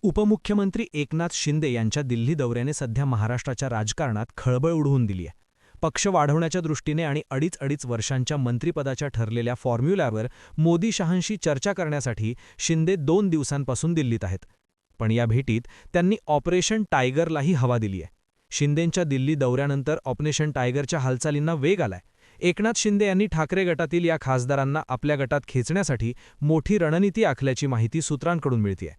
उपमुख्यमंत्री एकनाथ शिंदे यांच्या दिल्ली दौऱ्याने सध्या महाराष्ट्राच्या राजकारणात खळबळ उडवून दिली आहे. पक्ष वाढवण्याच्या दृष्टीने आणि अडीच वर्षांच्या मंत्रिपदाच्या ठरलेल्या फॉर्म्युल्यावर मोदी-शहांशी चर्चा करण्यासाठी शिंदे 2 दिवसांपासून दिल्लीत आहेत. पण या भेटीत त्यांनी ऑपरेशन टायगरलाही हवा दिली आहे. शिंदेंच्या दिल्ली दौऱ्यानंतर ऑपरेशन टायगरच्या हालचालींना वेग आलाय. एकनाथ शिंदे यांनी ठाकरे गटातील या खासदारांना आपल्या गटात खेचण्यासाठी मोठी रणनीती आखल्याची माहिती सूत्रांकडून मिळतेय.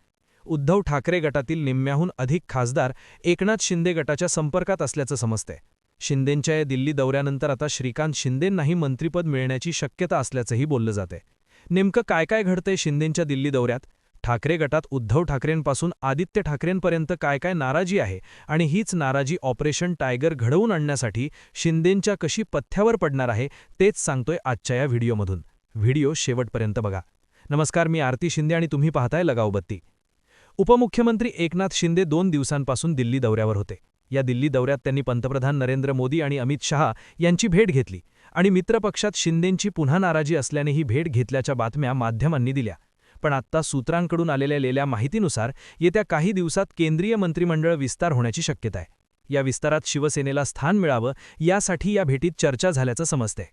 उद्धव ठाकरे गटातील निम्म्याहून अधिक खासदार एकनाथ शिंदे गटाच्या संपर्कात असल्याचं समजतंय. शिंदेंच्या या दिल्ली दौऱ्यानंतर आता श्रीकांत शिंदेंनाही मंत्रिपद मिळण्याची शक्यता असल्याचंही बोललं जातंय. नेमकं काय घडतंय शिंदेंच्या दिल्ली दौऱ्यात? ठाकरे गटात उद्धव ठाकरेंपासून आदित्य ठाकरेंपर्यंत काय नाराजी आहे आणि हीच नाराजी ऑपरेशन टायगर घडवून आणण्यासाठी शिंदेंच्या कशी पथ्यावर पडणार आहे तेच सांगतोय आजच्या या व्हिडिओमधून. व्हिडिओ शेवटपर्यंत बघा. नमस्कार, मी आरती शिंदे आणि तुम्ही पाहताय लगाव बत्ती. उपमुख्यमंत्री एकनाथ शिंदे 2 दिवसांपासून दिल्ली दौऱ्यावर होते. या दिल्ली दौऱ्यात त्यांनी पंतप्रधान नरेंद्र मोदी आणि अमित शहा यांची भेट घेतली आणि मित्रपक्षात शिंदेंची पुन्हा नाराजी असल्याने ही भेट घेतल्याच्या बातम्या माध्यमांनी दिल्या. पण आत्ता सूत्रांकडून आलेल्या माहितीनुसार येत्या काही दिवसात केंद्रीय मंत्रिमंडळ विस्तार होण्याची शक्यता आहे. या विस्तारात शिवसेनेला स्थान मिळावं यासाठी या भेटीत चर्चा झाल्याचं समजतंय.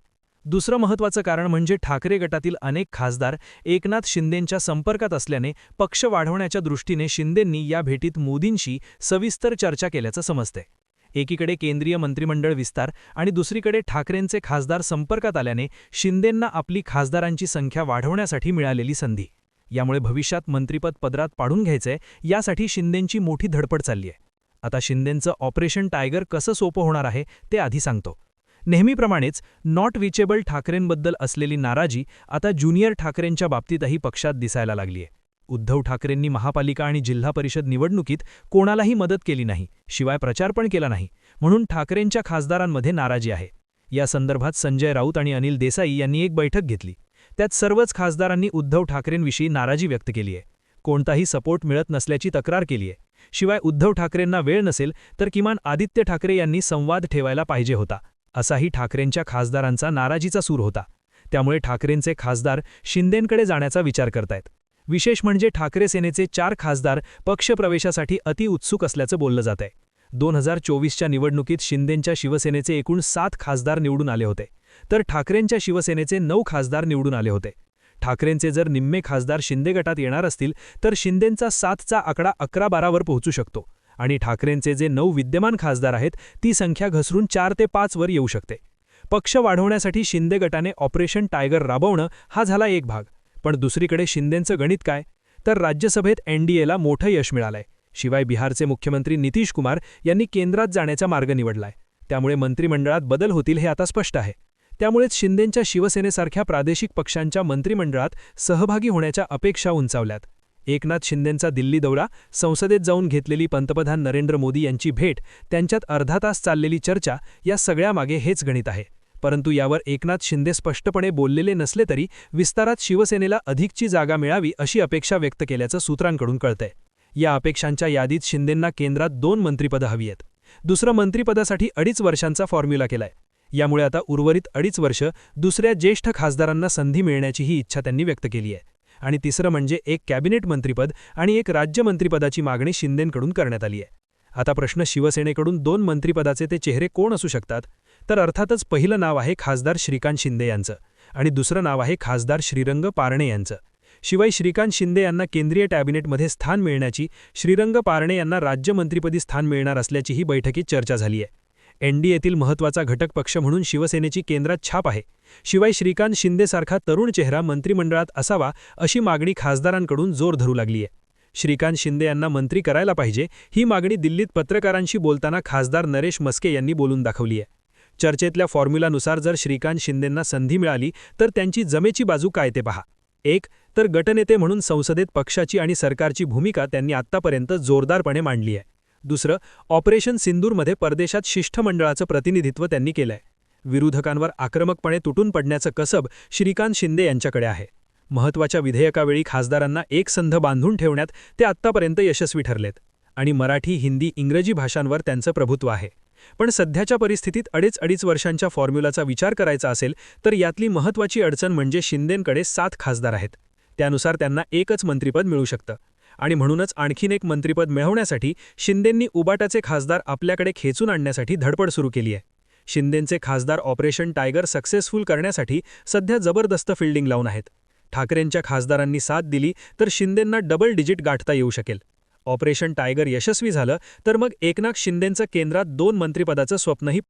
दुसरं महत्त्वाचं कारण म्हणजे ठाकरे गटातील अनेक खासदार एकनाथ शिंदेंच्या संपर्कात असल्याने पक्ष वाढवण्याच्या दृष्टीने शिंदेंनी या भेटीत मोदींशी सविस्तर चर्चा केल्याचं समजतंय. एकीकडे केंद्रीय मंत्रिमंडळ विस्तार आणि दुसरीकडे ठाकरेंचे खासदार संपर्कात आल्याने शिंदेंना आपली खासदारांची संख्या वाढवण्यासाठी मिळालेली संधी. यामुळे भविष्यात मंत्रिपद पदरात पाडून घ्यायचंय यासाठी शिंदेंची मोठी धडपड चालली आहे. आता शिंदेंचं ऑपरेशन टायगर कसं सोपं होणार आहे ते आधी सांगतो. नेहमीप्रमाणेच नॉट रिचेबल ठाकरेंबद्दल असलेली नाराजी आता ज्युनियर ठाकरेंच्या बाबतीतही पक्षात दिसायला लागलीय. उद्धव ठाकरेंनी महापालिका आणि जिल्हा परिषद निवडणुकीत कोणालाही मदत केली नाही, शिवाय प्रचार पण केला नाही, म्हणून ठाकरेंच्या खासदारांमध्ये नाराजी आहे. या संदर्भात संजय राऊत आणि अनिल देसाई यांनी एक बैठक घेतली. त्यात सर्वच खासदारांनी उद्धव ठाकरेंविषयी नाराजी व्यक्त केली आहे. कोणताही सपोर्ट मिळत नसल्याची तक्रार केली आहे. शिवाय उद्धव ठाकरेंना वेळ नसेल तर किमान आदित्य ठाकरे यांनी संवाद ठेवायला पाहिजे होता, असाही ठाकरेंच्या खासदारांचा नाराजीचा सूर होता. त्यामुळे ठाकरेंचे खासदार शिंदेंकडे जाण्याचा विचार करतायत. विशेष म्हणजे ठाकरे सेनेचे 4 खासदार पक्षप्रवेशासाठी अतिउत्सुक असल्याचं बोललं जातंय. 2024च्या निवडणुकीत शिंदेंच्या शिवसेनेचे एकूण 7 खासदार निवडून आले होते, तर ठाकरेंच्या शिवसेनेचे 9 खासदार निवडून आले होते. ठाकरेंचे जर निम्मे खासदार शिंदे गटात येणार असतील तर शिंदेंचा 7चा आकडा 11-12वर पोहोचू शकतो आणि ठाकरेंचे जे 9 विद्यमान खासदार आहेत ती संख्या घसरून 4 ते 5 वर येऊ शकते. पक्ष वाढवण्यासाठी शिंदे गटाने ऑपरेशन टायगर राबवणं हा झाला एक भाग. पण दुसरीकडे शिंदेंचं गणित काय? तर राज्यसभेत एनडीएला मोठं यश मिळालंय. शिवाय बिहारचे मुख्यमंत्री नितीश कुमार यांनी केंद्रात जाण्याचा मार्ग निवडलाय. त्यामुळे मंत्रिमंडळात बदल होतील हे आता स्पष्ट आहे. त्यामुळेच शिंदेंच्या शिवसेनेसारख्या प्रादेशिक पक्षांच्या मंत्रिमंडळात सहभागी होण्याच्या अपेक्षा उंचावल्यात. एकनाथ शिंदेंचा दिल्ली दौरा, संसदेत जाऊन घेतलेली पंतप्रधान नरेंद्र मोदी यांची भेट, त्यांच्यात अर्धा तास चाललेली चर्चा या सगळ्यामागे हेच गणित आहे. परंतु यावर एकनाथ शिंदे स्पष्टपणे बोललेले नसले तरी विस्तारात शिवसेनेला अधिकची जागा मिळावी अशी अपेक्षा व्यक्त केल्याचं सूत्रांकडून कळतंय. या अपेक्षांच्या यादीत शिंदेंना केंद्रात 2 मंत्रिपदं हवी आहेत. दुसरं मंत्रिपदासाठी 2.5 वर्षांचा फॉर्म्युला केलाय. यामुळे आता उर्वरित 2.5 वर्ष दुसऱ्या ज्येष्ठ खासदारांना संधी मिळण्याचीही इच्छा त्यांनी व्यक्त केली आहे. आणि तिसरं म्हणजे एक कॅबिनेट मंत्रिपद आणि एक राज्य मंत्रिपदाची मागणी शिंदेंकडून करण्यात आली आहे. आता प्रश्न शिवसेनेकडून 2 मंत्रिपदाचे ते चेहरे कोण असू शकतात? तर अर्थातच पहिलं नाव आहे खासदार श्रीकांत शिंदे यांचं आणि दुसरं नाव आहे खासदार श्रीरंग पारणे यांचं. शिवाय श्रीकांत शिंदे यांना केंद्रीय कॅबिनेटमध्ये स्थान मिळण्याची, श्रीरंग पारणे यांना राज्यमंत्रिपदी स्थान मिळणार असल्याचीही बैठकीत चर्चा झाली आहे. एनडीएतील महत्त्वाचा घटक पक्ष म्हणून शिवसेनेची केंद्रात छाप आहे. शिवाय श्रीकांत शिंदेसारखा तरुण चेहरा मंत्रिमंडळात असावा अशी मागणी खासदारांकडून जोर धरू लागली आहे. श्रीकांत शिंदे यांना मंत्री करायला पाहिजे ही मागणी दिल्लीत पत्रकारांशी बोलताना खासदार नरेश मस्के यांनी बोलून दाखवली आहे. चर्चेतल्या फॉर्म्युलानुसार जर श्रीकांत शिंदेंना संधी मिळाली तर त्यांची जमेची बाजू काय ते पहा. एक तर गटनेते म्हणून संसदेत पक्षाची आणि सरकारची भूमिका त्यांनी आत्तापर्यंत जोरदारपणे मांडली आहे. दुसरं, ऑपरेशन सिंदूरमध्ये परदेशात शिष्टमंडळाचं प्रतिनिधित्व त्यांनी केलंय. विरोधकांवर आक्रमकपणे तुटून पडण्याचं कसब श्रीकांत शिंदे यांच्याकडे आहे. महत्त्वाच्या विधेयकावेळी खासदारांना एक संध बांधून ठेवण्यात ते आत्तापर्यंत यशस्वी ठरलेत आणि मराठी, हिंदी, इंग्रजी भाषांवर त्यांचं प्रभुत्व आहे. पण सध्याच्या परिस्थितीत 2.5 वर्षांच्या फॉर्म्युलाचा विचार करायचा असेल तर यातली महत्त्वाची अडचण म्हणजे शिंदेंकडे 7 खासदार आहेत. त्यानुसार त्यांना एकच मंत्रिपद मिळू शकतं आणि म्हणूनच आणखीन एक मंत्रिपद मिळवण्यासाठी शिंदेंनी उबाटाचे खासदार आपल्याकडे खेचून आणण्यासाठी धडपड सुरू केली आहे. शिंदेंचे खासदार ऑपरेशन टायगर सक्सेसफुल करण्यासाठी सध्या जबरदस्त फिल्डिंग लावून आहेत. ठाकरेंच्या खासदारांनी साथ दिली तर शिंदेंना डबल डिजिट गाठता येऊ शकेल. ऑपरेशन टायगर यशस्वी झालं तर मग एकनाथ शिंदेंचं केंद्रात 2 मंत्रिपदाचं स्वप्नही